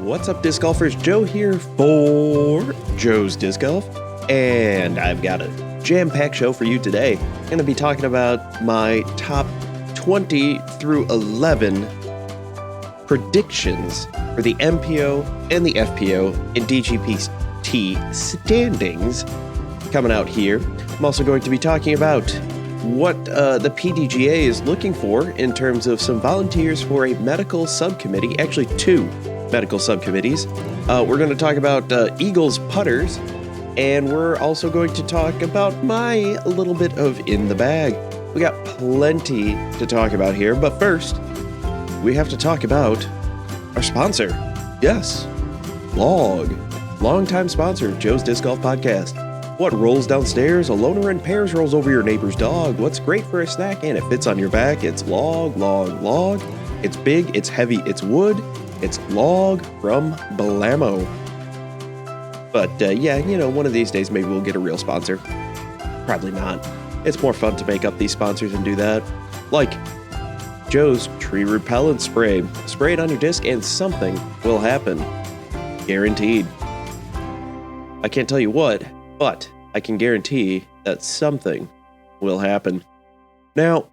What's up, disc golfers? Joe here for Joe's Disc Golf, and I've got a jam-packed show for you today. I'm going to be talking about my top 20 through 11 predictions for the MPO and the FPO and DGPT standings coming out here. I'm also going to be talking about what the PDGA is looking for in terms of some volunteers for a medical subcommittee, actually two medical subcommittees. We're going to talk about Eagles putters, and we're also going to talk about my little bit of in the bag. We got plenty to talk about here, but first, we have to talk about our sponsor. Yes, Log, longtime sponsor of Joe's Disc Golf Podcast. What rolls downstairs? A loner in pairs rolls over your neighbor's dog. What's great for a snack and it fits on your back? It's Log, Log, Log. It's big, it's heavy, it's wood. It's Log from Blammo. But yeah, you know, one of these days maybe we'll get a real sponsor. Probably not. It's more fun to make up these sponsors and do that. Like Joe's Tree Repellent Spray. Spray it on your disc and something will happen. Guaranteed. I can't tell you what, but I can guarantee that something will happen. Now,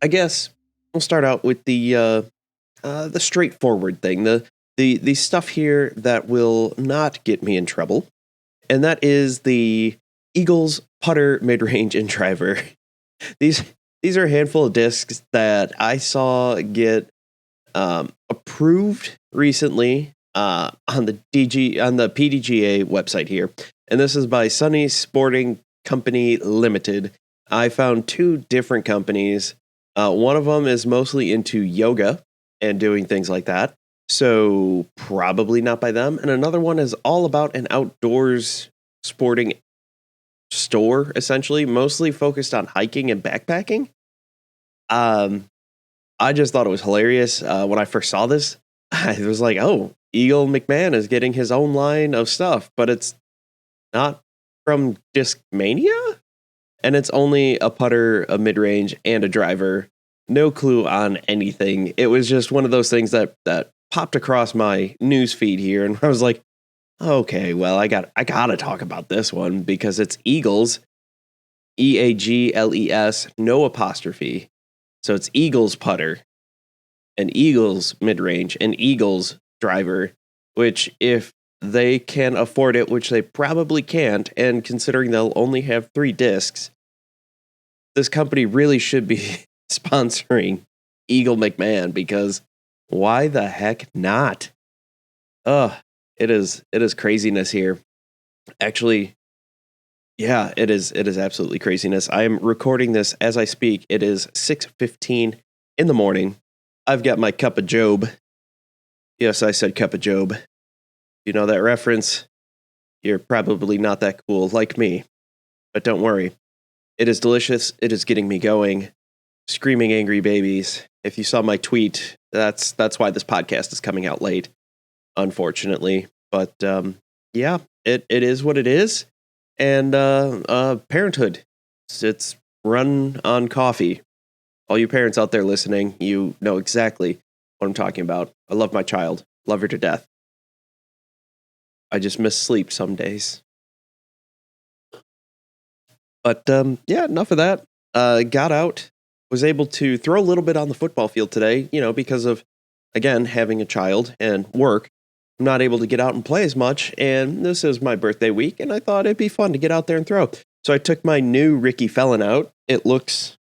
I guess we'll start out with the straightforward thing, the stuff here that will not get me in trouble, and that is the Eagles putter, mid-range, and driver. These are a handful of discs that I saw get approved recently on the PDGA website here, and this is by Sunny Sporting Company Limited. I found two different companies. One of them is mostly into yoga and doing things like that, so probably not by them. And another one is all about an outdoors sporting store, essentially, mostly focused on hiking and backpacking. I just thought it was hilarious. When I first saw this, I was like, oh, Eagle McMahon is getting his own line of stuff, but it's not from Discmania, and it's only a putter, a mid-range, and a driver. No clue on anything. It was just one of those things that popped across my news feed here, and I was like, okay, well, I gotta talk about this one because it's Eagles, Eagles, no apostrophe. So it's Eagles putter, an Eagles mid-range, an Eagles driver, which if they can afford it, which they probably can't, and considering they'll only have 3 discs, this company really should be sponsoring Eagle McMahon, because why the heck not? It is craziness here. Actually, yeah, it is absolutely craziness. I am recording this as I speak. It is 6:15 in the morning. I've got my cup of Job. Yes, I said cup of Job. You know that reference? You're probably not that cool like me. But don't worry. It is delicious. It is getting me going. Screaming angry babies. If you saw my tweet, that's why this podcast is coming out late, unfortunately. But yeah, it is what it is. And parenthood, it's run on coffee. All you parents out there listening, you know exactly what I'm talking about. I love my child. Love her to death. I just miss sleep some days. But yeah, enough of that. Got out. Was able to throw a little bit on the football field today, you know, because of, again, having a child and work. I'm not able to get out and play as much, and this is my birthday week, and I thought it'd be fun to get out there and throw. So I took my new Ricky Felon out. It looks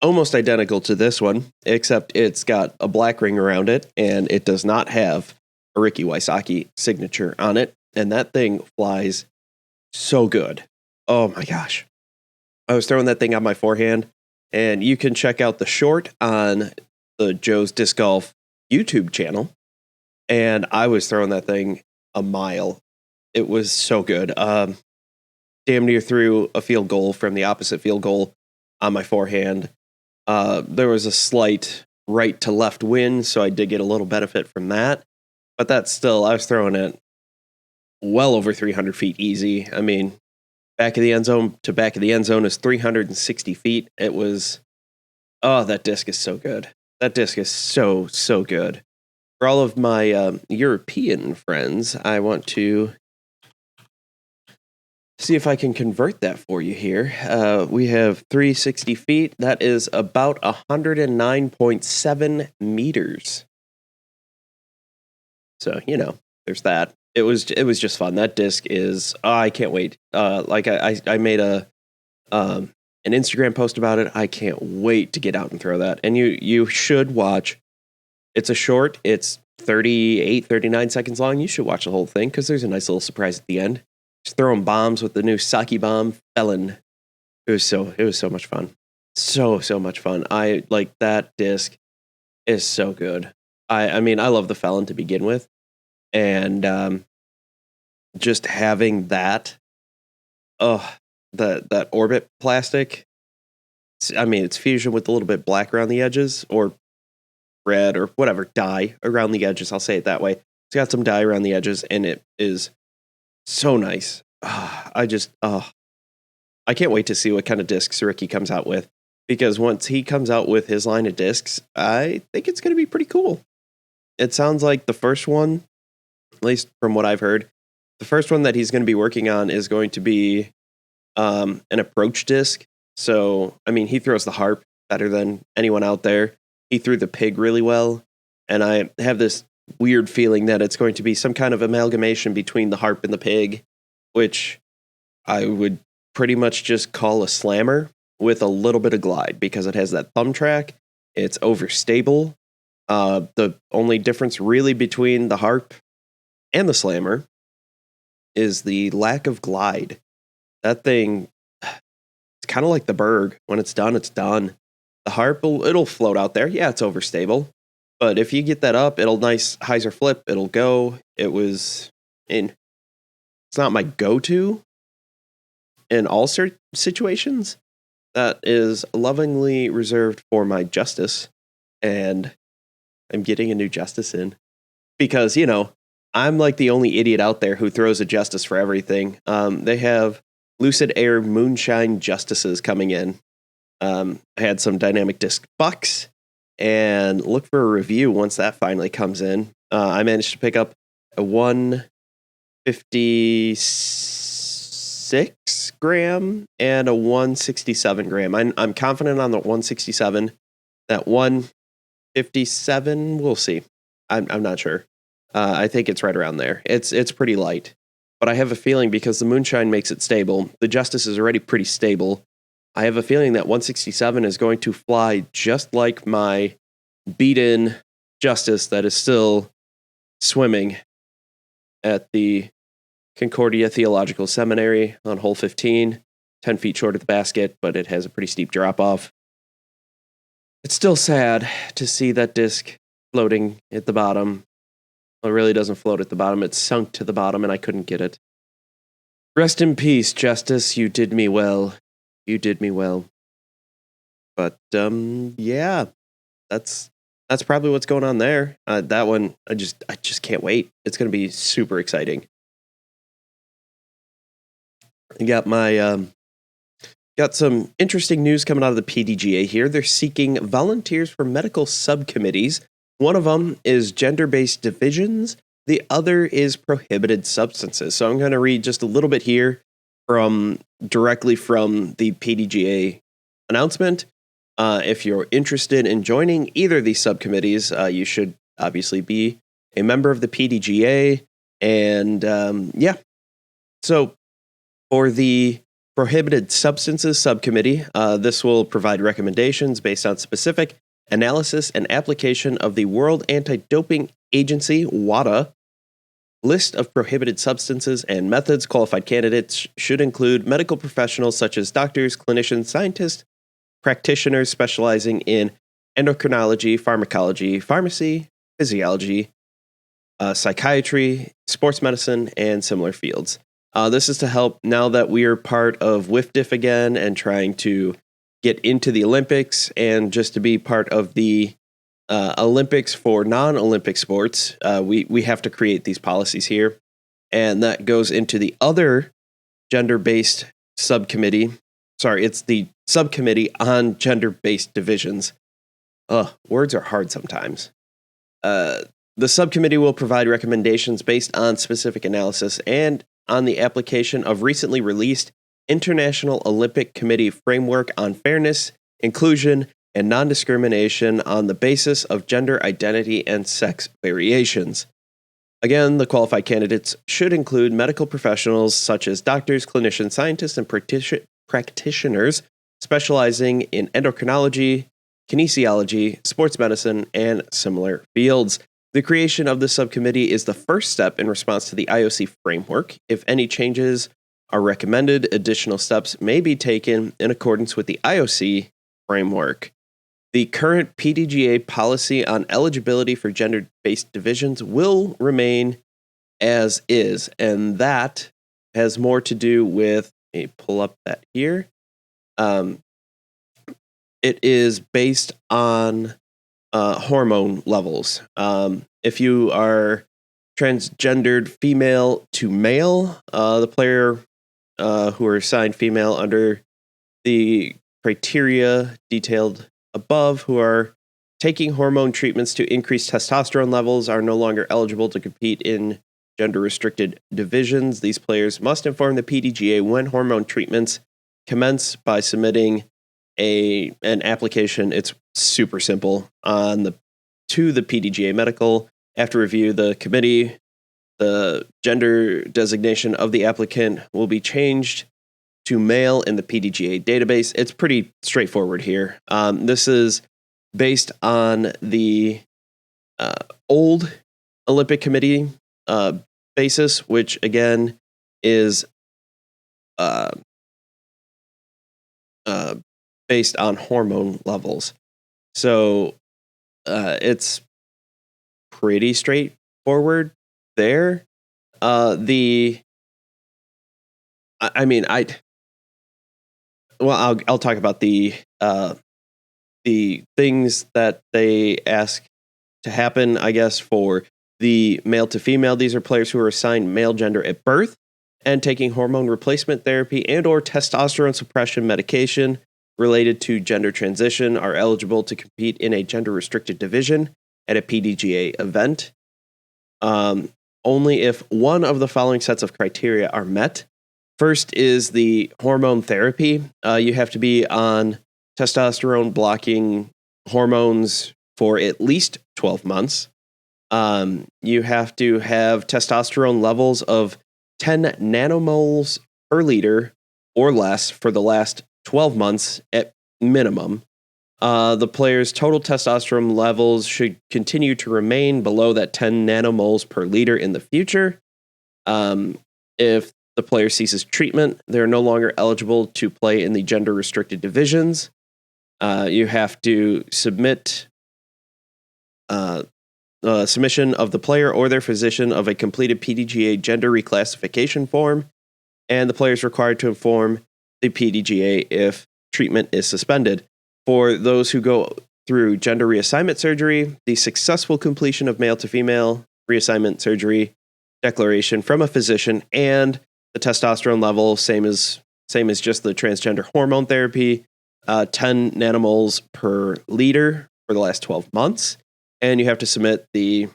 almost identical to this one, except it's got a black ring around it, and it does not have a Ricky Wysocki signature on it, and that thing flies so good. Oh my gosh. I was throwing that thing on my forehand. And you can check out the short on the Joe's Disc Golf YouTube channel. And I was throwing that thing a mile. It was so good. Damn near threw a field goal from the opposite field goal on my forehand. There was a slight right to left wind, so I did get a little benefit from that. But that's still, I was throwing it well over 300 feet easy. I mean, back of the end zone to back of the end zone is 360 feet. It was, oh, that disc is so good. That disc is so good. for all of my European friends, I want to see if I can convert that for you here. We have 360 feet. That is about 109.7 meters. So, there's that. It was just fun. That disc is, I can't wait. I made an Instagram post about it. I can't wait to get out and throw that. And you should watch. It's a short. It's 38, 39 seconds long. You should watch the whole thing because there's a nice little surprise at the end. Just throwing bombs with the new sake bomb, Felon. It was so much fun. So much fun. I like that disc is so good. I mean, I love the Felon to begin with. And just having that, that orbit plastic. It's fusion with a little bit black around the edges, or red, or whatever, dye around the edges. I'll say it that way. It's got some dye around the edges, and it is so nice. I can't wait to see what kind of discs Ricky comes out with, because once he comes out with his line of discs, I think it's going to be pretty cool. It sounds like the first one, at least from what I've heard, the first one that he's going to be working on is going to be an approach disc. So, he throws the harp better than anyone out there. He threw the pig really well. And I have this weird feeling that it's going to be some kind of amalgamation between the harp and the pig, which I would pretty much just call a slammer with a little bit of glide, because it has that thumb track. It's overstable. The only difference really between the harp and the slammer is the lack of glide. That thing, it's kind of like the Berg. When it's done, it's done. The harp, it'll float out there. Yeah, it's overstable. But if you get that up, it'll nice hyzer flip. It'll go. It's not my go-to in all situations. That is lovingly reserved for my Justice. And I'm getting a new Justice in. Because, I'm like the only idiot out there who throws a Justice for everything. They have Lucid Air Moonshine Justices coming in. I had some dynamic disc bucks, and look for a review once that finally comes in. I managed to pick up a 156 gram and a 167 gram. I'm confident on the 167. That 157, we'll see. I'm not sure. I think it's right around there. It's pretty light, but I have a feeling because the Moonshine makes it stable. The Justice is already pretty stable. I have a feeling that 167 is going to fly just like my beat-in Justice that is still swimming at the Concordia Theological Seminary on hole 15, 10 feet short of the basket, but it has a pretty steep drop-off. It's still sad to see that disc floating at the bottom. Well, it really doesn't float at the bottom. It's sunk to the bottom, and I couldn't get it. Rest in peace, Justice. You did me well. You did me well. But, yeah, that's probably what's going on there. That one, I just can't wait. It's going to be super exciting. I got got some interesting news coming out of the PDGA here. They're seeking volunteers for medical subcommittees. One of them is gender-based divisions. The other is prohibited substances. So I'm going to read just a little bit here directly from the PDGA announcement. If you're interested in joining either of these subcommittees, you should obviously be a member of the PDGA. And yeah, so for the Prohibited Substances Subcommittee, this will provide recommendations based on specific analysis and application of the World Anti-Doping Agency, WADA, list of prohibited substances and methods. Qualified candidates should include medical professionals such as doctors, clinicians, scientists, practitioners specializing in endocrinology, pharmacology, pharmacy, physiology, psychiatry, sports medicine, and similar fields. This is to help now that we are part of WIFDIF again and trying to get into the Olympics, and just to be part of the Olympics for non-Olympic sports. We have to create these policies here, and that goes into the other gender-based subcommittee. Sorry, it's the subcommittee on gender-based divisions. Words are hard sometimes. The subcommittee will provide recommendations based on specific analysis and on the application of recently released International Olympic Committee framework on fairness, inclusion, and non-discrimination on the basis of gender identity and sex variations. Again, the qualified candidates should include medical professionals such as doctors, clinicians, scientists, and practitioners specializing in endocrinology, kinesiology, sports medicine, and similar fields. The creation of the subcommittee is the first step in response to the IOC framework. If any changes are recommended, additional steps may be taken in accordance with the IOC framework. The current PDGA policy on eligibility for gender-based divisions will remain as is, and that has more to do with, let me pull up that here. It is based on hormone levels. If you are transgendered female to male, the player who are assigned female under the criteria detailed above, who are taking hormone treatments to increase testosterone levels, are no longer eligible to compete in gender-restricted divisions. These players must inform the PDGA when hormone treatments commence by submitting an application. It's super simple to the PDGA Medical. After review, the committee, the gender designation of the applicant will be changed to male in the PDGA database. It's pretty straightforward here. This is based on the old Olympic Committee basis, which again is based on hormone levels. So it's pretty straightforward there. I'll talk about the things that they ask to happen, I guess, for the male to female. These are players who are assigned male gender at birth and taking hormone replacement therapy and or testosterone suppression medication related to gender transition are eligible to compete in a gender-restricted division at a PDGA event. Only if one of the following sets of criteria are met. First is the hormone therapy. You have to be on testosterone blocking hormones for at least 12 months. You have to have testosterone levels of 10 nanomoles per liter or less for the last 12 months at minimum. The player's total testosterone levels should continue to remain below that 10 nanomoles per liter in the future. If the player ceases treatment, they're no longer eligible to play in the gender-restricted divisions. You have to submit submission of the player or their physician of a completed PDGA gender reclassification form, and the player is required to inform the PDGA if treatment is suspended. For those who go through gender reassignment surgery, the successful completion of male to female reassignment surgery declaration from a physician and the testosterone level, same as just the transgender hormone therapy, 10 nanomoles per liter for the last 12 months. And you have to submit the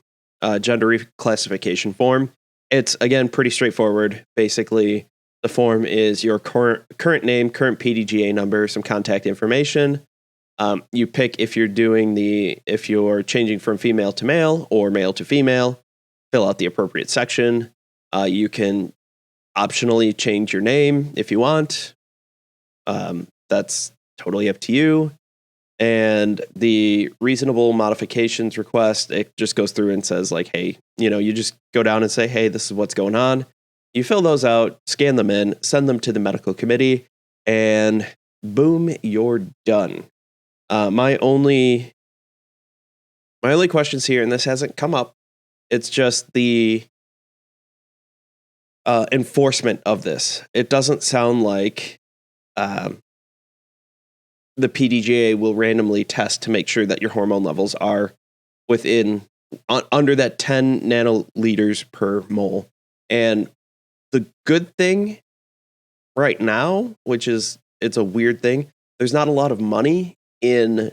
gender reclassification form. It's, again, pretty straightforward. Basically, the form is your current name, current PDGA number, some contact information. You pick if you're changing from female to male or male to female, fill out the appropriate section. You can optionally change your name if you want. That's totally up to you. And the reasonable modifications request, it just goes through and says like, hey, you just go down and say, hey, this is what's going on. You fill those out, scan them in, send them to the medical committee, and boom, you're done. My only questions here, and this hasn't come up, it's just the enforcement of this. It doesn't sound like the PDGA will randomly test to make sure that your hormone levels are under that 10 nanoliters per mole. And the good thing right now, it's a weird thing, there's not a lot of money in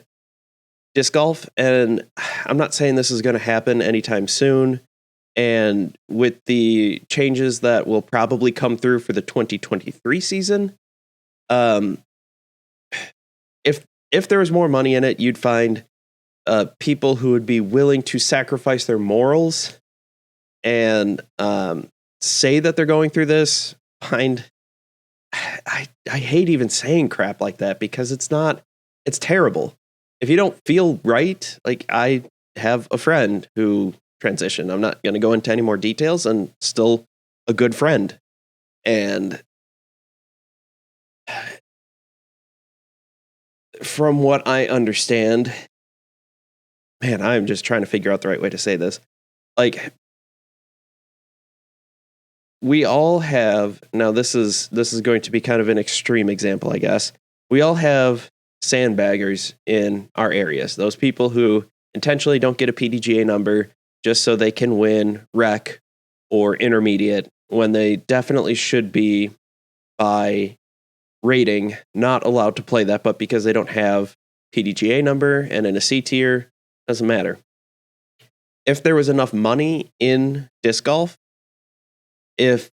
disc golf, and I'm not saying this is going to happen anytime soon. And with the changes that will probably come through for the 2023 season, um, if there was more money in it, you'd find people who would be willing to sacrifice their morals and say that they're going through this. I hate even saying crap like that because it's terrible. If you don't feel right, like I have a friend who transitioned. I'm not going to go into any more details, and still a good friend. And from what I understand, man, I'm just trying to figure out the right way to say this. Like, we all have, now this is going to be kind of an extreme example, I guess. We all have sandbaggers in our areas. Those people who intentionally don't get a PDGA number just so they can win rec or intermediate when they definitely should be, by rating, not allowed to play that, but because they don't have PDGA number and in a C tier, doesn't matter. If there was enough money in disc golf, if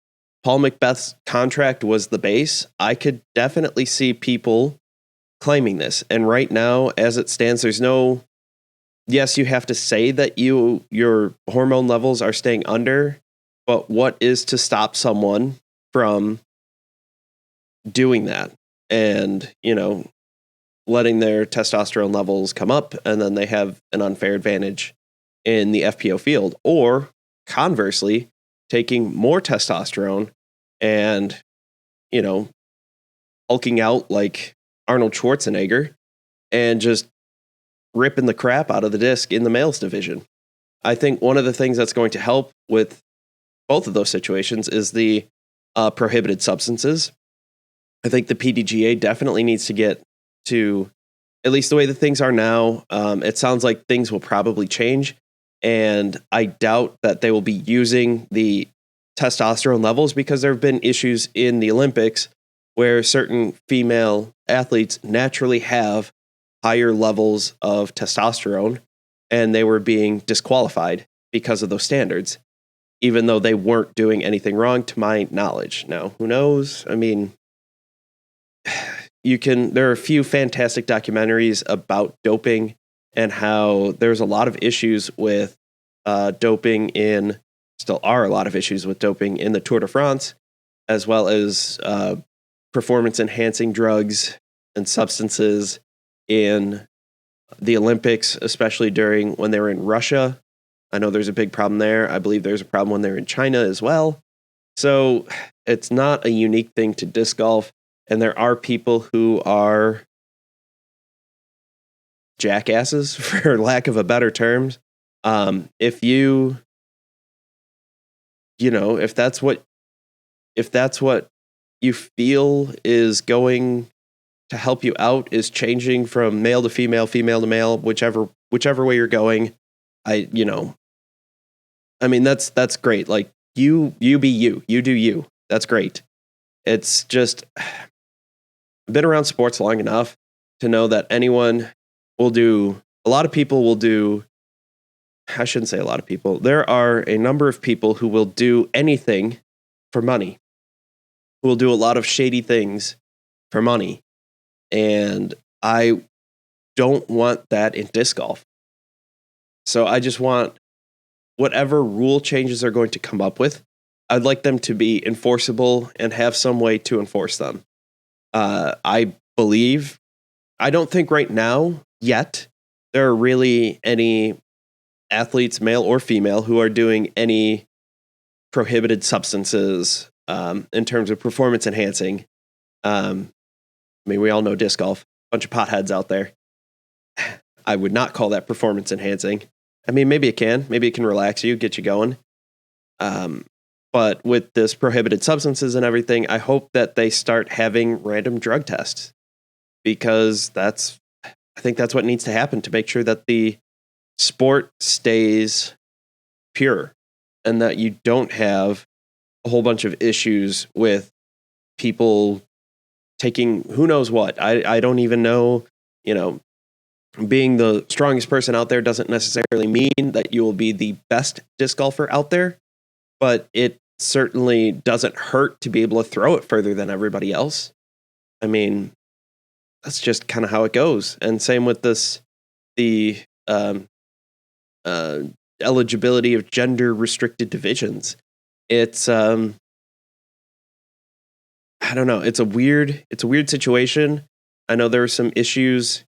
Paul Macbeth's contract was the base, I could definitely see people claiming this. And right now, as it stands, there's no, yes, you have to say that your hormone levels are staying under, but what is to stop someone from doing that and, letting their testosterone levels come up, and then they have an unfair advantage in the FPO field? Or conversely, taking more testosterone and, hulking out like Arnold Schwarzenegger and just ripping the crap out of the disc in the males division. I think one of the things that's going to help with both of those situations is the prohibited substances. I think the PDGA definitely needs to get to, at least the way that things are now. It sounds like things will probably change, and I doubt that they will be using the testosterone levels, because there have been issues in the Olympics where certain female athletes naturally have higher levels of testosterone, and they were being disqualified because of those standards, even though they weren't doing anything wrong, to my knowledge. Now, who knows? I mean, there are a few fantastic documentaries about doping and how there's a lot of issues with doping still are a lot of issues with doping in the Tour de France, as well as performance enhancing drugs and substances in the Olympics, especially when they were in Russia. I know there's a big problem there. I believe there's a problem when they're in China as well. So it's not a unique thing to disc golf. And there are people who are jackasses, for lack of a better term. If that's what you feel is going to help you out, is changing from male to female, female to male, whichever way you're going, I mean, that's great. Like, you be you do you. That's great. It's just, I've been around sports long enough to know that a lot of people will do, I shouldn't say a lot of people. There are a number of people who will do anything for money, who will do a lot of shady things for money. And I don't want that in disc golf. So I just want whatever rule changes they're going to come up with, I'd like them to be enforceable and have some way to enforce them. I don't think right now yet there are really any athletes, male or female, who are doing any prohibited substances in terms of performance enhancing. I mean, we all know disc golf, bunch of potheads out there. I would not call that performance enhancing. I mean, maybe it can relax you, get you going. But with this prohibited substances and everything, I hope that they start having random drug tests, because I think that's what needs to happen to make sure that the sport stays pure and that you don't have a whole bunch of issues with people taking who knows what. I don't even know, being the strongest person out there doesn't necessarily mean that you will be the best disc golfer out there, but it certainly doesn't hurt to be able to throw it further than everybody else. I mean, that's just kind of how it goes. And same with the eligibility of gender restricted divisions. It's I don't know. It's a weird situation. I know there were some issues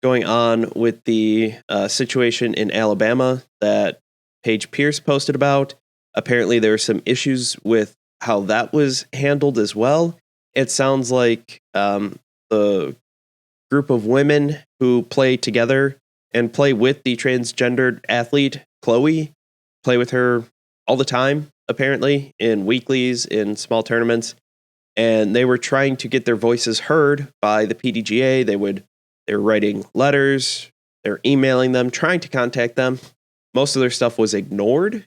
going on with the situation in Alabama that Paige Pierce posted about. Apparently, there were some issues with how that was handled as well. It sounds like the group of women who play together and play with the transgendered athlete, Chloe, play with her all the time, apparently, in weeklies, in small tournaments. And they were trying to get their voices heard by the PDGA. They were writing letters, they're emailing them, trying to contact them. Most of their stuff was ignored.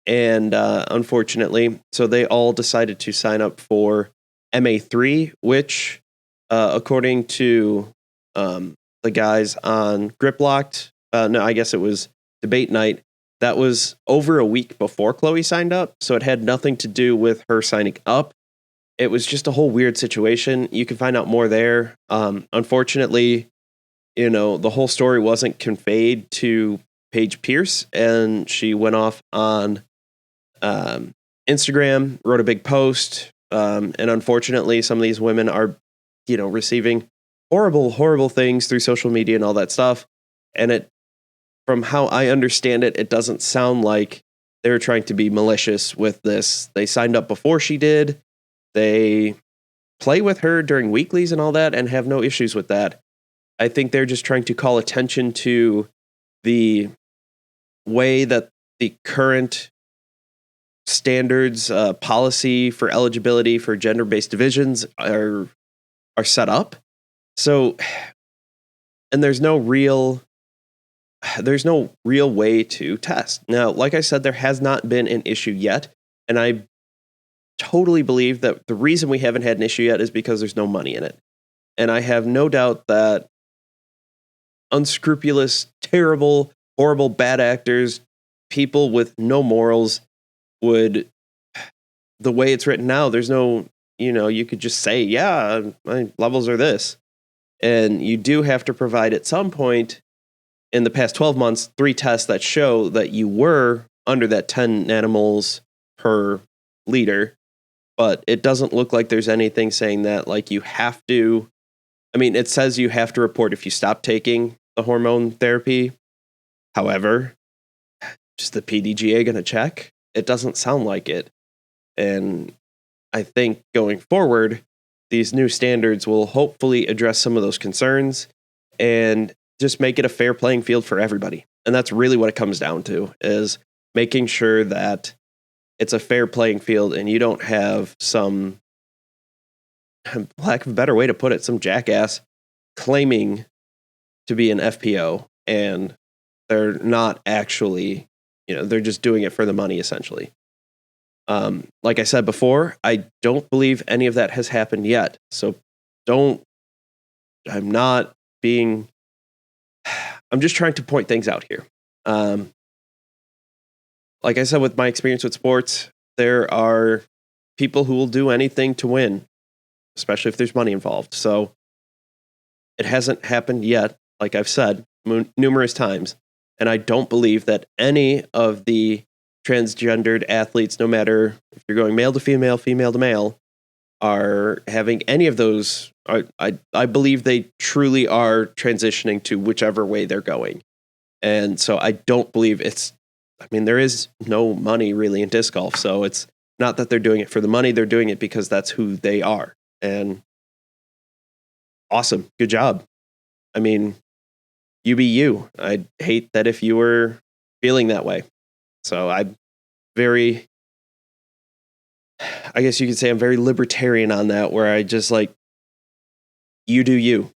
And unfortunately, so they all decided to sign up for MA3, which, according to the guys on Grip Locked, no, I guess it was Debate Night, that was over a week before Chloe signed up. So it had nothing to do with her signing up. It was just a whole weird situation. You can find out more there. Unfortunately, the whole story wasn't conveyed to Paige Pierce, and she went off on Instagram, wrote a big post, and unfortunately, some of these women are, receiving horrible things through social media and all that stuff. And from how I understand it, it doesn't sound like they were trying to be malicious with this. They signed up before she did. They play with her during weeklies and all that and have no issues with that. I think they're just trying to call attention to the way that the current standards policy for eligibility for gender-based divisions are set up. So, and there's no real way to test. Now, like I said, there has not been an issue yet, and I totally believe that the reason we haven't had an issue yet is because there's no money in it. And I have no doubt that unscrupulous, terrible, horrible, bad actors, people with no morals would, the way it's written now, there's no, you could just say, yeah, my levels are this. And you do have to provide at some point in the past 12 months, 3 tests that show that you were under that 10 nanomoles per liter. But it doesn't look like there's anything saying that, like, you have to. I mean, it says you have to report if you stop taking the hormone therapy. However, just the PDGA going to check? It doesn't sound like it. And I think going forward, these new standards will hopefully address some of those concerns and just make it a fair playing field for everybody. And that's really what it comes down to, is making sure that it's a fair playing field and you don't have some, lack of a better way to put it, some jackass claiming to be an FPO and they're not actually, they're just doing it for the money, essentially. Like I said before, I don't believe any of that has happened yet. So I'm just trying to point things out here. Like I said, with my experience with sports, there are people who will do anything to win, especially if there's money involved. So it hasn't happened yet, like I've said numerous times. And I don't believe that any of the transgendered athletes, no matter if you're going male to female, female to male, are having any of those. I believe they truly are transitioning to whichever way they're going. And so I don't believe there is no money really in disc golf. So it's not that they're doing it for the money. They're doing it because that's who they are. And awesome. Good job. I mean, you be you. I'd hate that if you were feeling that way. So I guess you could say I'm very libertarian on that, where I just like, you do you.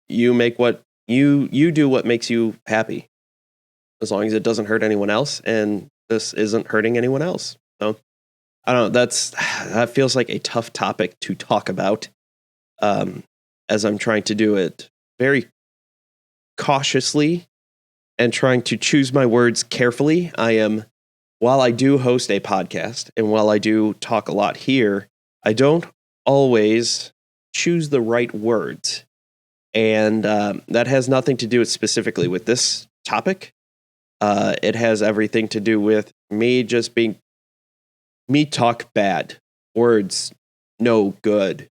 You make what you do what makes you happy, as long as it doesn't hurt anyone else, and this isn't hurting anyone else. So I don't know. That feels like a tough topic to talk about, as I'm trying to do it very cautiously and trying to choose my words carefully. While I do host a podcast and while I do talk a lot here, I don't always choose the right words. And that has nothing to do specifically with this topic. It has everything to do with me talk bad. Words no good.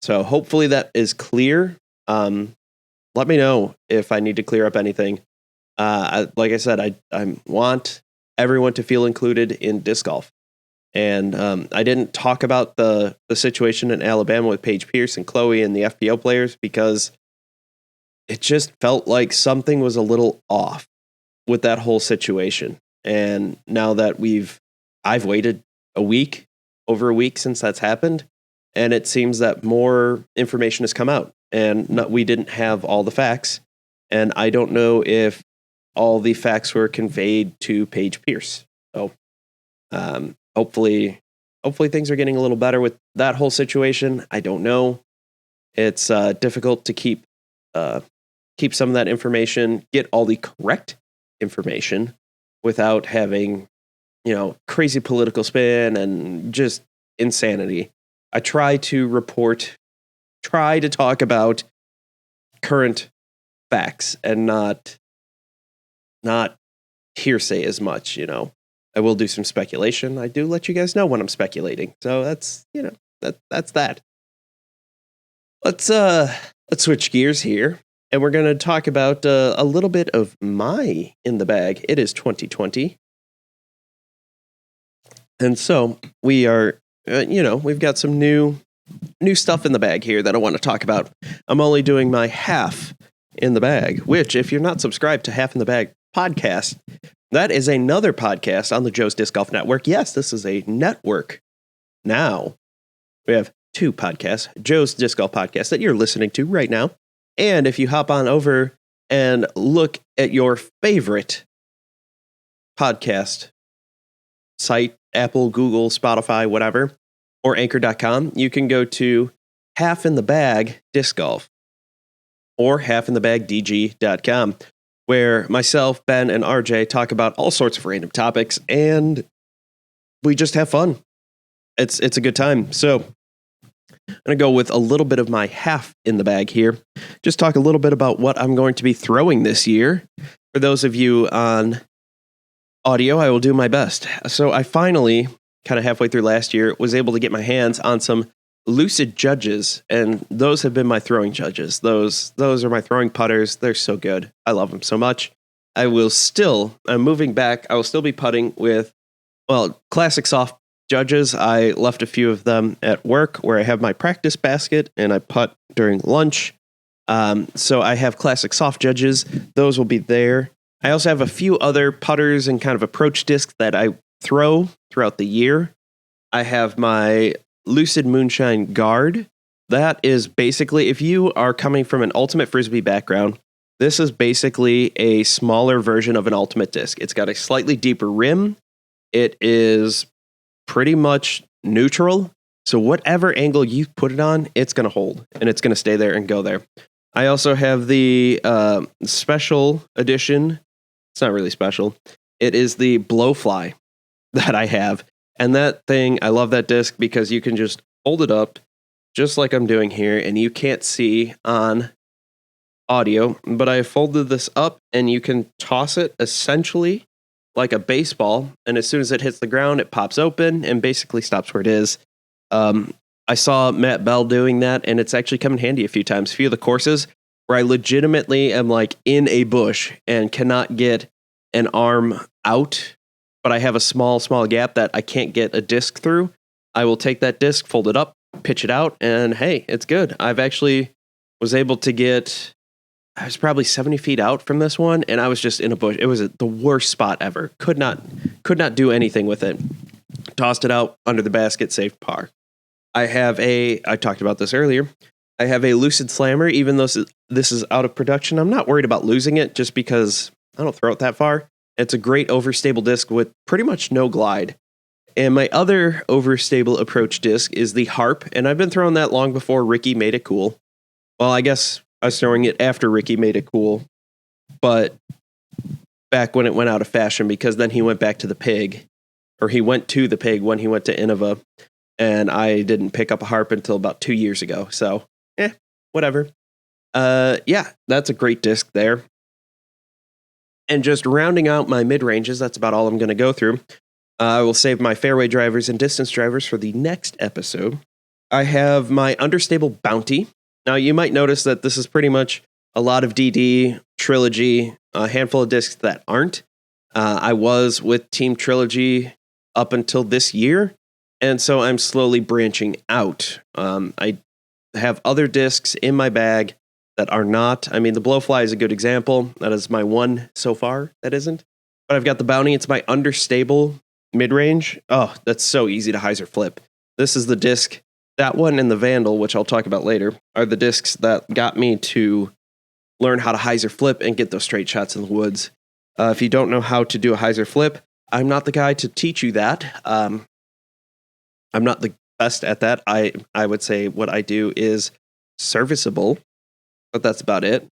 So hopefully that is clear. Let me know if I need to clear up anything. Like I said, I want everyone to feel included in disc golf. And I didn't talk about the situation in Alabama with Paige Pierce and Chloe and the FPO players because it just felt like something was a little off with that whole situation. And now that I've waited over a week since that's happened, and it seems that more information has come out, and we didn't have all the facts. And I don't know if all the facts were conveyed to Paige Pierce. So hopefully things are getting a little better with that whole situation. I don't know. It's difficult to keep some of that information, get all the correct information without having, crazy political spin and just insanity. I try to talk about current facts and not hearsay as much, I will do some speculation. I do let you guys know when I'm speculating. So that's that. Let's switch gears here, and we're going to talk about a little bit of my in the bag. It is 2020. And so we are, we've got some new stuff in the bag here that I want to talk about. I'm only doing my half in the bag, which, if you're not subscribed to Half in the Bag podcast, that is another podcast on the Joe's Disc Golf Network. Yes, this is a network. Now, we have two podcasts, Joe's Disc Golf Podcast that you're listening to right now. And if you hop on over and look at your favorite podcast site, Apple, Google, Spotify, whatever, or anchor.com, you can go to Half in the Bag Disc Golf or halfinthebagdg.com, where myself, Ben, and RJ talk about all sorts of random topics, and we just have fun. It's a good time. So I'm going to go with a little bit of my half in the bag here. Just talk a little bit about what I'm going to be throwing this year. For those of you on audio, I will do my best. So I finally, kind of halfway through last year, was able to get my hands on some Lucid judges, and those have been my throwing judges. Those are my throwing putters. They're so good. I love them so much. I'm moving back. I will still be putting with, classic soft judges. I left a few of them at work where I have my practice basket and I putt during lunch. So I have classic soft judges. Those will be there. I also have a few other putters and kind of approach discs that I throw throughout the year. I have my Lucid Moonshine Guard. That is basically, if you are coming from an Ultimate Frisbee background, this is basically a smaller version of an Ultimate disc. It's got a slightly deeper rim. It is pretty much neutral. So whatever angle you put it on, it's going to hold and it's going to stay there and go there. I also have the special edition. It's not really special. It is the Blowfly that I have. And that thing, I love that disc because you can just hold it up just like I'm doing here, and you can't see on audio, but I folded this up and you can toss it essentially like a baseball, and as soon as it hits the ground, it pops open and basically stops where it is. I saw Matt Bell doing that, and it's actually come in handy a few times. A few of the courses where I legitimately am like in a bush and cannot get an arm out, but I have a small gap that I can't get a disc through. I will take that disc, fold it up, pitch it out, and hey, it's good. I've actually was able to get, I was probably 70 feet out from this one, and I was just in a bush. It was the worst spot ever. Could not do anything with it. Tossed it out under the basket, saved par. I talked about this earlier. I have a Lucid Slammer, even though this is out of production. I'm not worried about losing it just because I don't throw it that far. It's a great overstable disc with pretty much no glide. And my other overstable approach disc is the Harp, and I've been throwing that long before Ricky made it cool. Well, I guess I was throwing it after Ricky made it cool, but back when it went out of fashion, because then he went back to the pig, or he went to the pig when he went to Innova, and I didn't pick up a harp until about 2 years ago. So, whatever. Yeah, that's a great disc there. And just rounding out my mid-ranges, that's about all I'm going to go through. I will save my fairway drivers and distance drivers for the next episode. I have my understable bounty. Now, you might notice that this is pretty much a lot of DD, Trilogy, a handful of discs that aren't. I was with Team Trilogy up until this year, and so I'm slowly branching out. I have other discs in my bag that are not. I mean, the Blowfly is a good example. That is my one so far that isn't. But I've got the bounty. It's my understable mid-range. Oh, that's so easy to hyzer flip. This is the disc. That one and the Vandal, which I'll talk about later, are the discs that got me to learn how to hyzer flip and get those straight shots in the woods. If you don't know how to do a hyzer flip, I'm not the guy to teach you that. I'm not the best at that. I would say what I do is serviceable, but that's about it.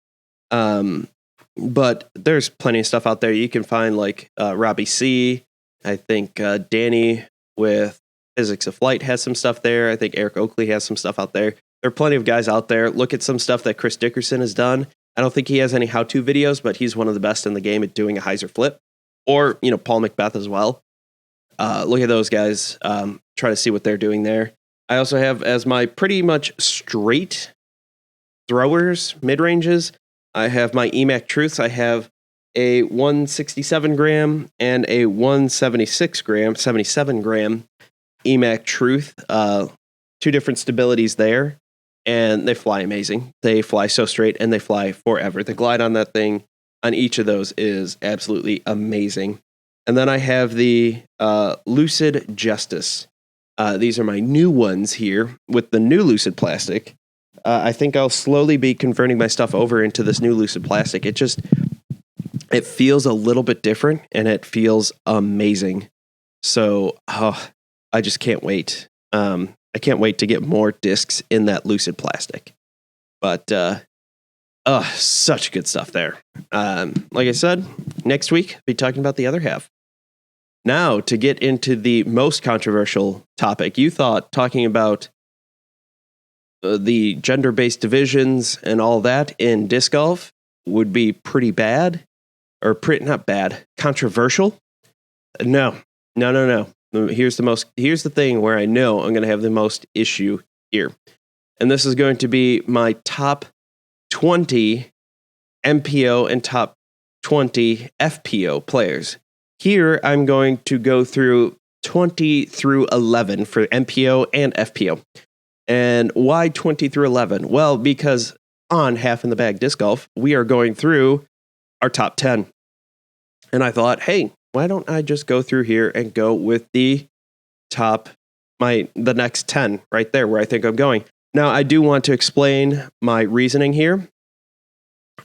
But there's plenty of stuff out there. You can find like Robbie C. I think Danny with Physics of Flight has some stuff there. I think Eric Oakley has some stuff out there. There are plenty of guys out there. Look at some stuff that Chris Dickerson has done. I don't think he has any how-to videos, but he's one of the best in the game at doing a hyzer flip. Or, Paul Macbeth as well. Look at those guys. Try to see what they're doing there. I also have as my pretty much straight throwers, mid-ranges, I have my EMAC Truths. I have a 167 gram and a 77 gram EMAC Truth. Two different stabilities there, and they fly amazing. They fly so straight, and they fly forever. The glide on that thing, on each of those, is absolutely amazing. And then I have the Lucid Justice. These are my new ones here with the new Lucid plastic. I think I'll slowly be converting my stuff over into this new Lucid plastic. It feels a little bit different, and it feels amazing. So, I just can't wait. I can't wait to get more discs in that Lucid plastic. But, such good stuff there. Like I said, next week, I'll be talking about the other half. Now, to get into the most controversial topic, you thought talking about the gender-based divisions and all that in disc golf would be pretty bad, or not bad, controversial. No. Here's the thing where I know I'm going to have the most issue here. And this is going to be my top 20 MPO and top 20 FPO players. Here, I'm going to go through 20 through 11 for MPO and FPO. And why 20 through 11? Well, because on Half in the Bag Disc Golf, we are going through our top 10. And I thought, hey, why don't I just go through here and go with the next 10 right there where I think I'm going. Now, I do want to explain my reasoning here.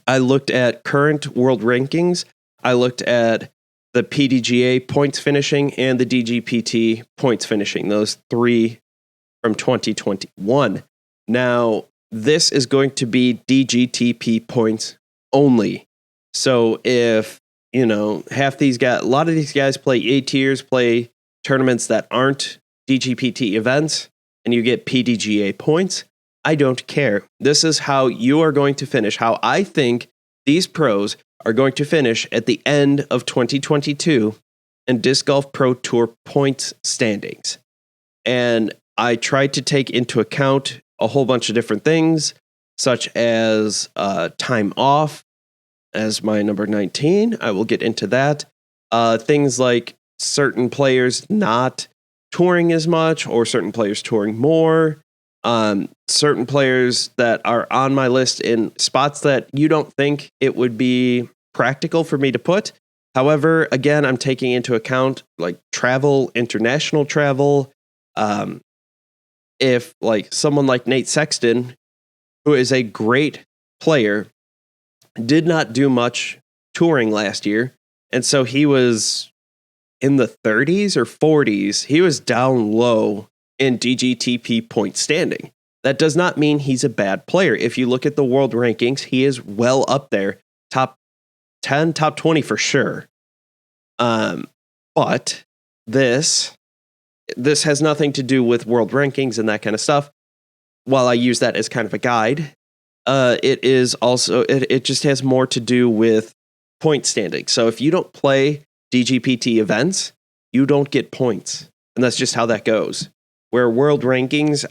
I looked at current world rankings. I looked at the PDGA points finishing and the DGPT points finishing, those three from 2021. Now, this is going to be DGTP points only. So if, a lot of these guys play A tiers, play tournaments that aren't DGPT events, and you get PDGA points, I don't care. This is how you are going to finish, how I think these pros are going to finish at the end of 2022 in Disc Golf Pro Tour points standings. And I tried to take into account a whole bunch of different things, such as time off as my number 19. I will get into that. Things like certain players not touring as much or certain players touring more. Certain players that are on my list in spots that you don't think it would be practical for me to put. However, again, I'm taking into account like travel, international travel. If like someone like Nate Sexton, who is a great player, did not do much touring last year, and so he was in the 30s or 40s. He was down low in DGTP point standing. That does not mean he's a bad player. If you look at the world rankings, he is well up there. Top 10, top 20 for sure. But this has nothing to do with world rankings and that kind of stuff. While I use that as kind of a guide, it is also, it just has more to do with point standing. So if you don't play DGPT events, you don't get points. And that's just how that goes. Where world rankings,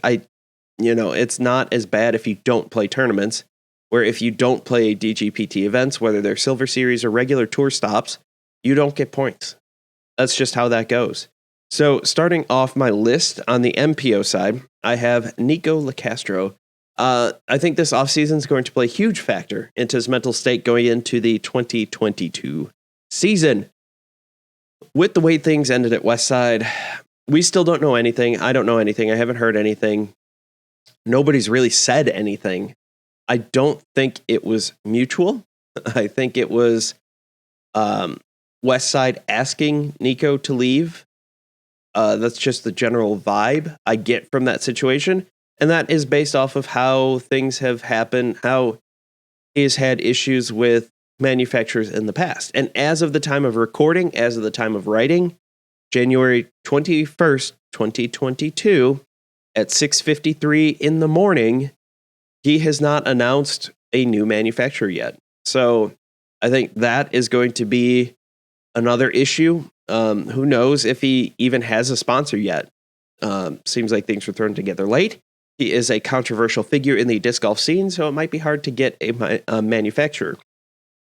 it's not as bad if you don't play tournaments, where if you don't play DGPT events, whether they're Silver Series or regular tour stops, you don't get points. That's just how that goes. So starting off my list on the MPO side, I have Nico Lacastro. I think this offseason is going to play a huge factor into his mental state going into the 2022 season. With the way things ended at Westside, we still don't know anything. I don't know anything. I haven't heard anything. Nobody's really said anything. I don't think it was mutual. I think it was Westside asking Nico to leave. That's just the general vibe I get from that situation. And that is based off of how things have happened, how he's had issues with manufacturers in the past. And as of the time of recording, as of the time of writing, January 21st, 2022, at 6:53 in the morning, he has not announced a new manufacturer yet. So I think that is going to be another issue. Who knows if he even has a sponsor yet? Seems like things were thrown together late. He is a controversial figure in the disc golf scene, so it might be hard to get a manufacturer.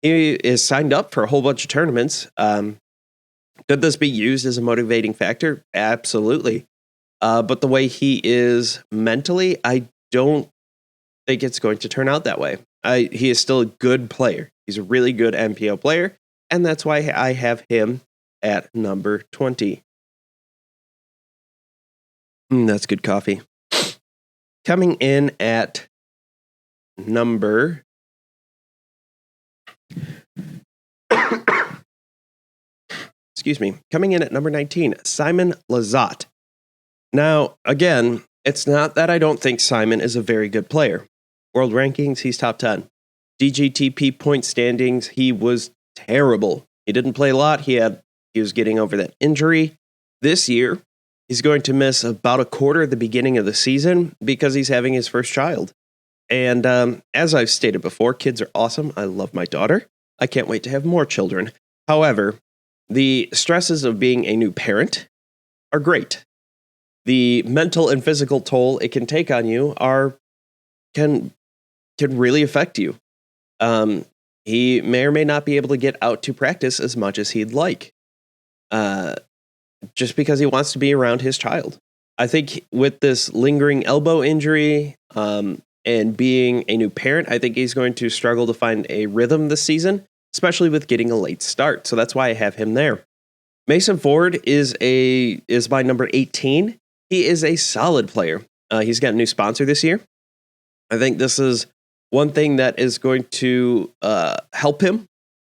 He is signed up for a whole bunch of tournaments. Could this be used as a motivating factor? Absolutely. But the way he is mentally, I don't think it's going to turn out that way. He is still a good player. He's a really good MPO player, and that's why I have him at number 20. That's good coffee. Coming in at number... Excuse me. Coming in at number 19, Simon Lizotte. Now, again, it's not that I don't think Simon is a very good player. World rankings, he's top 10. DGTP point standings, he was terrible. He didn't play a lot. He was getting over that injury. This year, he's going to miss about a quarter at the beginning of the season because he's having his first child. And as I've stated before, kids are awesome. I love my daughter. I can't wait to have more children. However, the stresses of being a new parent are great. The mental and physical toll it can take on you can really affect you. He may or may not be able to get out to practice as much as he'd like, just because he wants to be around his child. I think with this lingering elbow injury and being a new parent, I think he's going to struggle to find a rhythm this season, especially with getting a late start. So that's why I have him there. Mason Ford is my number 18. He is a solid player. He's got a new sponsor this year. I think this is one thing that is going to help him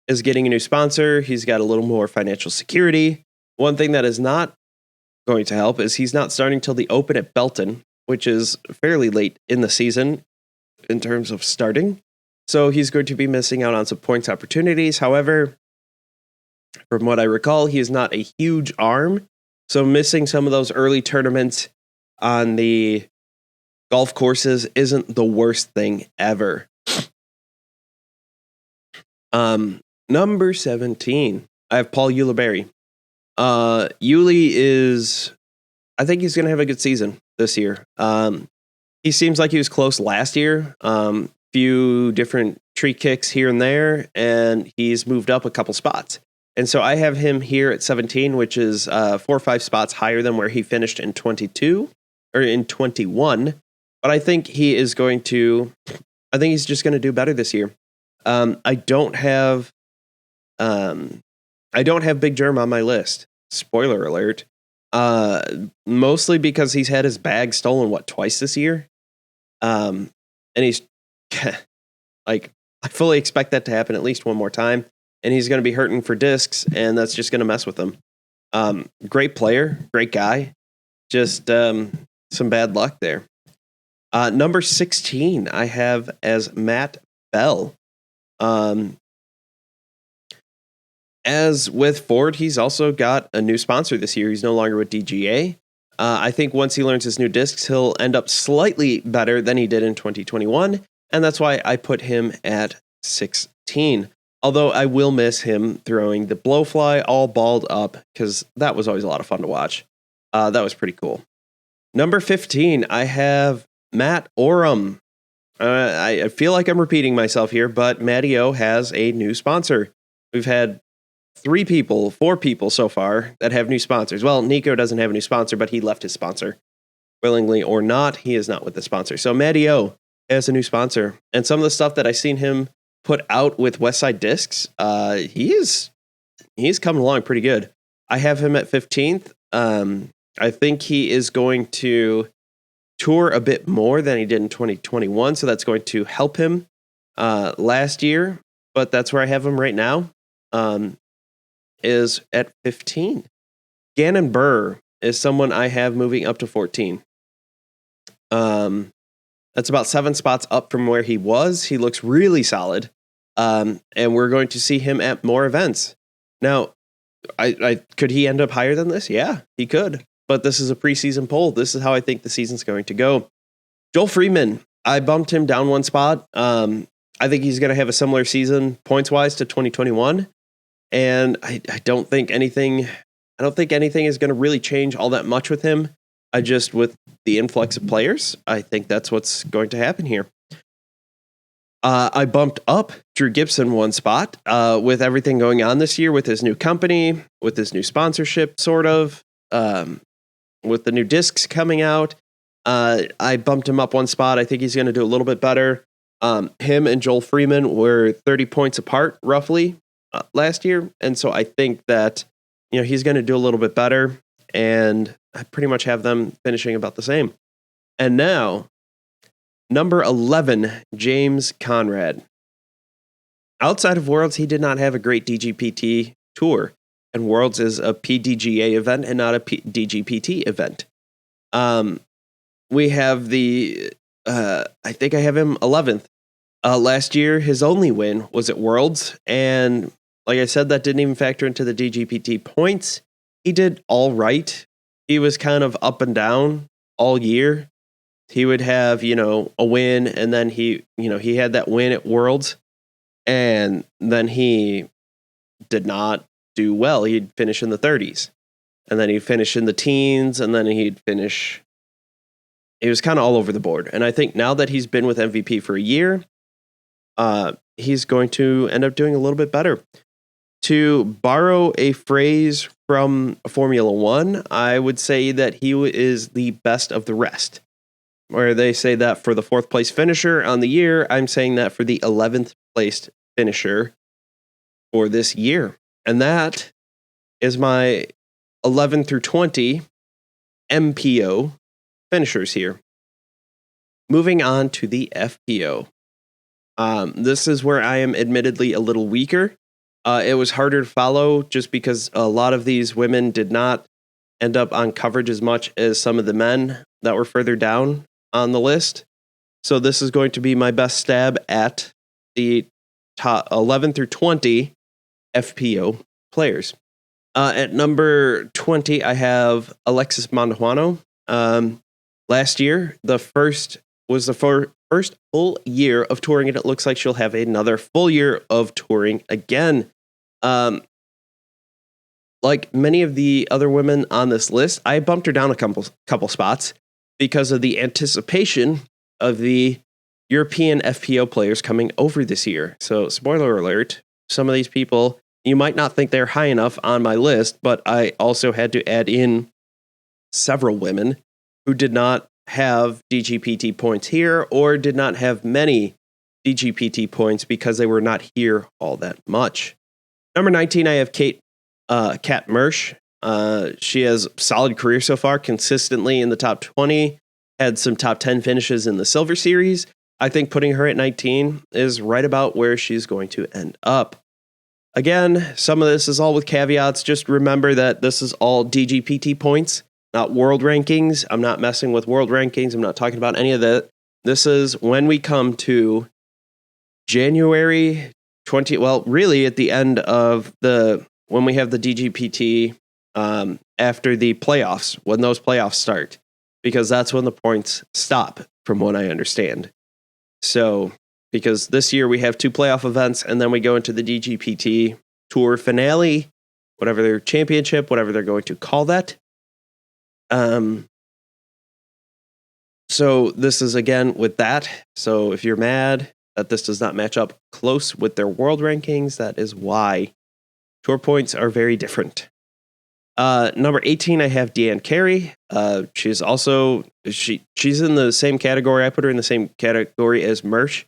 is getting a new sponsor. He's got a little more financial security. One thing that is not going to help is he's not starting till the Open at Belton, which is fairly late in the season in terms of starting. So he's going to be missing out on some points opportunities. However, from what I recall, he is not a huge arm. So missing some of those early tournaments on the golf courses isn't the worst thing ever. Number 17, I have Paul Ulibarri. Yuli I think he's going to have a good season this year. He seems like he was close last year. Few different tree kicks here and there, and he's moved up a couple spots. And so I have him here at 17, which is 4 or 5 spots higher than where he finished in 22 or in 21. But I think he's just going to do better this year. I don't have Big Germ on my list. Spoiler alert. Mostly because he's had his bag stolen twice this year. And he's like, I fully expect that to happen at least one more time. And he's going to be hurting for discs, and that's just going to mess with him. Great player, great guy. Just some bad luck there. Number 16, I have as Matt Bell. As with Ford, he's also got a new sponsor this year. He's no longer with DGA. I think once he learns his new discs, he'll end up slightly better than he did in 2021, and that's why I put him at 16. Although I will miss him throwing the blowfly all balled up, because that was always a lot of fun to watch. That was pretty cool. Number 15, I have Matt Oram. I feel like I'm repeating myself here, but Matty O has a new sponsor. We've had 4 people so far that have new sponsors. Well, Nico doesn't have a new sponsor, but he left his sponsor. Willingly or not, he is not with the sponsor. So Matty O has a new sponsor. And some of the stuff that I've seen him put out with Westside Discs, he's coming along pretty good. I have him at 15th. I think he is going to tour a bit more than he did in 2021, so that's going to help him last year. But that's where I have him right now. Is at 15. Gannon Burr is someone I have moving up to 14. That's about 7 spots up from where he was. He looks really solid. And we're going to see him at more events. Now, I could he end up higher than this? Yeah, he could. But this is a preseason poll. This is how I think the season's going to go. Joel Freeman, I bumped him down 1 spot. I think he's going to have a similar season points-wise to 2021. And I don't think anything is going to really change all that much with him. With the influx of players, I think that's what's going to happen here. I bumped up Drew Gibson 1 spot with everything going on this year with his new company, with his new sponsorship, sort of, with the new discs coming out. I bumped him up 1 spot. I think he's going to do a little bit better. Him and Joel Freeman were 30 points apart, roughly. Last year, and so I think that he's going to do a little bit better, and I pretty much have them finishing about the same. And now, number 11, James Conrad. Outside of Worlds, he did not have a great DGPT tour, and Worlds is a PDGA event and not a DGPT event. We have I think I have him 11th. Last year, his only win was at Worlds, and like I said, that didn't even factor into the DGPT points. He did all right. He was kind of up and down all year. He would have, a win, and then he had that win at Worlds, and then he did not do well. He'd finish in the 30s, and then he'd finish in the teens, and then he'd finish. It was kind of all over the board. And I think now that he's been with MVP for a year, he's going to end up doing a little bit better. To borrow a phrase from Formula One, I would say that he is the best of the rest. Where they say that for the 4th place finisher on the year, I'm saying that for the 11th placed finisher for this year. And that is my 11 through 20 MPO finishers here. Moving on to the FPO. This is where I am admittedly a little weaker. It was harder to follow just because a lot of these women did not end up on coverage as much as some of the men that were further down on the list. So this is going to be my best stab at the top 11 through 20 FPO players. At number 20, I have Alexis Manduano. Last year, the first full year of touring, and it looks like she'll have another full year of touring again. Like many of the other women on this list, I bumped her down a couple spots because of the anticipation of the European FPO players coming over this year. So, spoiler alert, some of these people, you might not think they're high enough on my list, but I also had to add in several women who did not have DGPT points here or did not have many DGPT points because they were not here all that much. Number 19, I have Kat Mersch. She has a solid career so far, consistently in the top 20, had some top 10 finishes in the Silver Series. I think putting her at 19 is right about where she's going to end up. Again, some of this is all with caveats. Just remember that this is all DGPT points, not world rankings. I'm not messing with world rankings. I'm not talking about any of that. This is when we come to January 20. Well, really at the end of when we have the DGPT after the playoffs, when those playoffs start, because that's when the points stop, from what I understand. So, because this year we have 2 playoff events, and then we go into the DGPT Tour finale, whatever their championship, whatever they're going to call that. So this is again with that. So if you're mad that this does not match up close with their world rankings, that is why. Tour points are very different. Number 18, I have Deanne Carey. She's also she's in the same category. I put her in the same category as Mersch.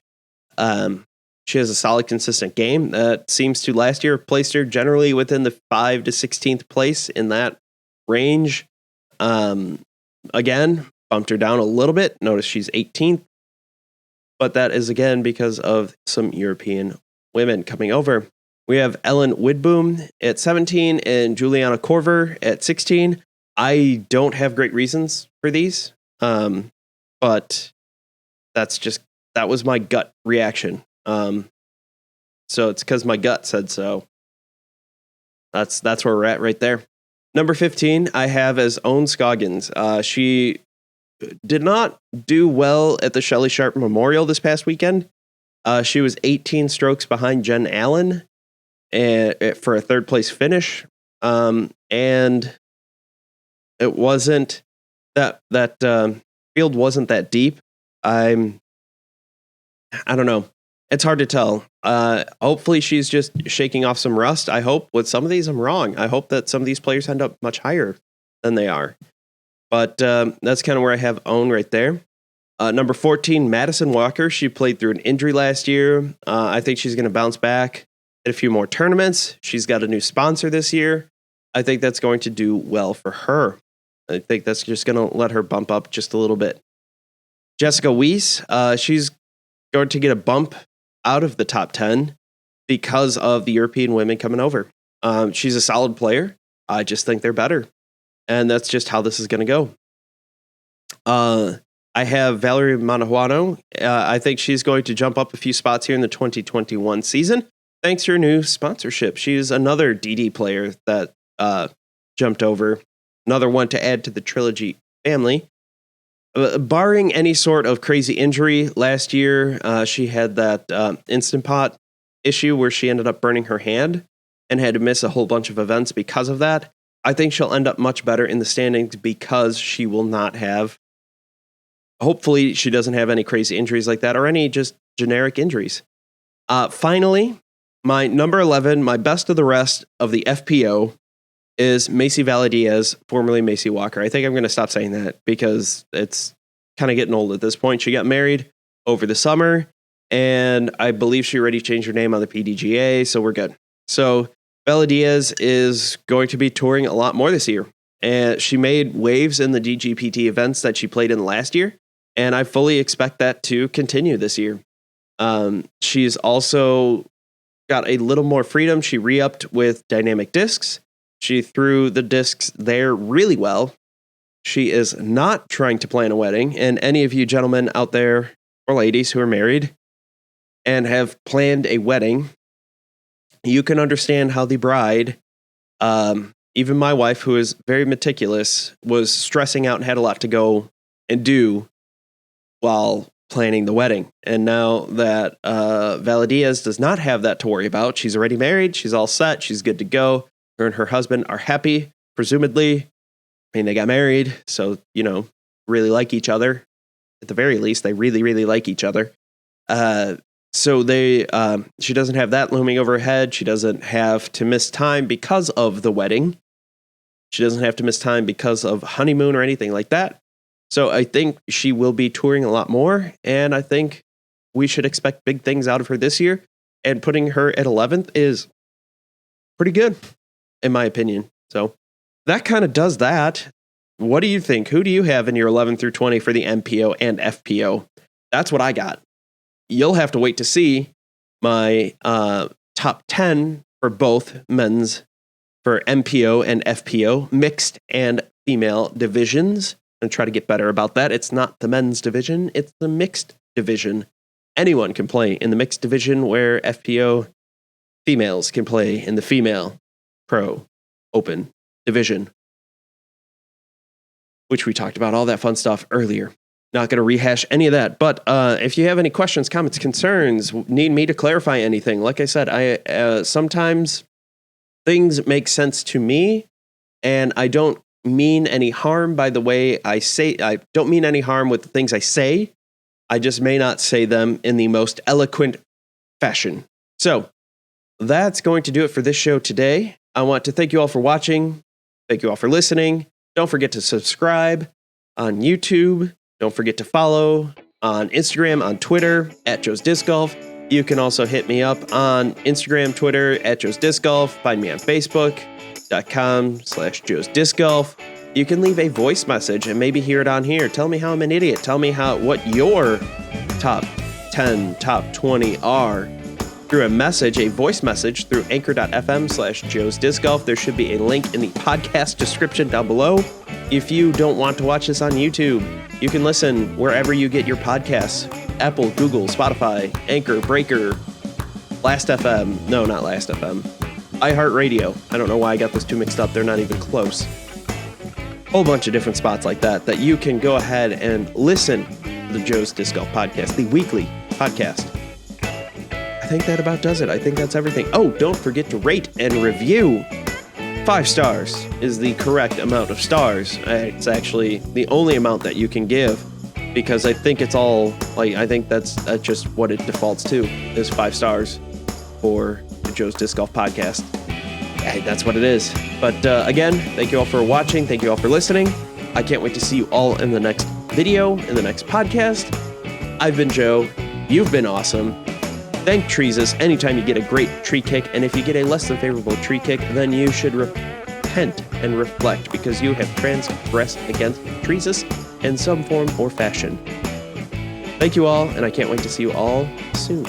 She has a solid, consistent game that seems to last year placed her generally within the 5 to 16th place in that range. Again, bumped her down a little bit. Notice she's 18th, but that is again because of some European women coming over. We have Ellen Widboom at 17 and Juliana Korver at 16. I don't have great reasons for these, but that was my gut reaction. So it's because my gut said so. That's where we're at right there. Number 15, I have as Owen Scoggins. She did not do well at the Shelley Sharp Memorial this past weekend. She was 18 strokes behind Jen Allen for a third place finish. And it wasn't that field wasn't that deep. I don't know. It's hard to tell. Hopefully she's just shaking off some rust. I hope with some of these I'm wrong. I hope that some of these players end up much higher than they are. But that's kind of where I have Owen right there. Number 14, Madison Walker. She played through an injury last year. I think she's going to bounce back at a few more tournaments. She's got a new sponsor this year. I think that's going to do well for her. I think that's just going to let her bump up just a little bit. Jessica Weiss, she's going to get a bump out of the top 10 because of the European women coming over. She's a solid player. I just think they're better. And that's just how this is going to go. I have Valerie Manahuano. I think she's going to jump up a few spots here in the 2021 season, thanks to her new sponsorship. She's another DD player that jumped over. Another one to add to the Trilogy family. Barring any sort of crazy injury, last year she had that Instant Pot issue where she ended up burning her hand and had to miss a whole bunch of events because of that. I think she'll end up much better in the standings because she will not have, hopefully she doesn't have any crazy injuries like that or any just generic injuries. Finally, my number 11, my best of the rest of the FPO is Macy Valadiaz, formerly Macy Walker. I think I'm going to stop saying that because it's kind of getting old at this point. She got married over the summer, and I believe she already changed her name on the PDGA, so we're good. So Valadiaz is going to be touring a lot more this year, and she made waves in the DGPT events that she played in last year, and I fully expect that to continue this year. She's also got a little more freedom. She re-upped with dynamic discs. She threw the discs there really well. She is not trying to plan a wedding, and any of you gentlemen out there or ladies who are married and have planned a wedding, you can understand how the bride, even my wife, who is very meticulous, was stressing out and had a lot to go and do while planning the wedding. And now that Valadiaz does not have that to worry about, she's already married, she's all set, she's good to go. Her and her husband are happy, presumably. I mean, they got married, so, really like each other. At the very least, they really, really like each other. So she doesn't have that looming over her head. She doesn't have to miss time because of the wedding. She doesn't have to miss time because of honeymoon or anything like that. So I think she will be touring a lot more, and I think we should expect big things out of her this year. And putting her at 11th is pretty good, in my opinion. So that kind of does that. What do you think? Who do you have in your 11 through 20 for the MPO and FPO? That's what I got. You'll have to wait to see my top 10 for both men's, for MPO and FPO, mixed and female divisions. and try to get better about that. It's not the men's division, it's the mixed division. Anyone can play in the mixed division, where FPO females can play in the female pro open division, which we talked about all that fun stuff earlier. Not going to rehash any of that, but if you have any questions, comments, concerns, need me to clarify anything, like I said, I sometimes things make sense to me, and I don't mean any harm by the way I say. I don't mean any harm with the things I say. I just may not say them in the most eloquent fashion. So that's going to do it for this show today. I want to thank you all for watching. Thank you all for listening. Don't forget to subscribe on YouTube. Don't forget to follow on Instagram, on Twitter, at Joe's Disc Golf. You can also hit me up on Instagram, Twitter, at Joe's Disc Golf. Find me on Facebook.com/Joe's Disc Golf. You can leave a voice message and maybe hear it on here. Tell me how I'm an idiot. Tell me what your top 10, top 20 are through a voice message through anchor.fm/Joe's Disc Golf. There should be a link in the podcast description down below. If you don't want to watch this on YouTube, you can listen wherever you get your podcasts. Apple, Google, Spotify, Anchor, Breaker, Last.fm. No, not Last.fm. iHeartRadio. I don't know why I got those two mixed up. They're not even close. Whole bunch of different spots like that you can go ahead and listen to the Joe's Disc Golf Podcast, the weekly podcast. I think that about does it. I think that's everything. Oh, don't forget to rate and review. 5 stars is the correct amount of stars. It's actually the only amount that you can give, because I think it's all, I think that's just what it defaults to, is 5 stars for the Joe's Disc Golf Podcast. Hey, that's what it is. But again, thank you all for watching. Thank you all for listening. I can't wait to see you all in the next video, in the next podcast. I've been Joe. You've been awesome. Thank Treesus anytime you get a great tree kick, and if you get a less than favorable tree kick, then you should repent and reflect, because you have transgressed against Treesus in some form or fashion. Thank you all, and I can't wait to see you all soon.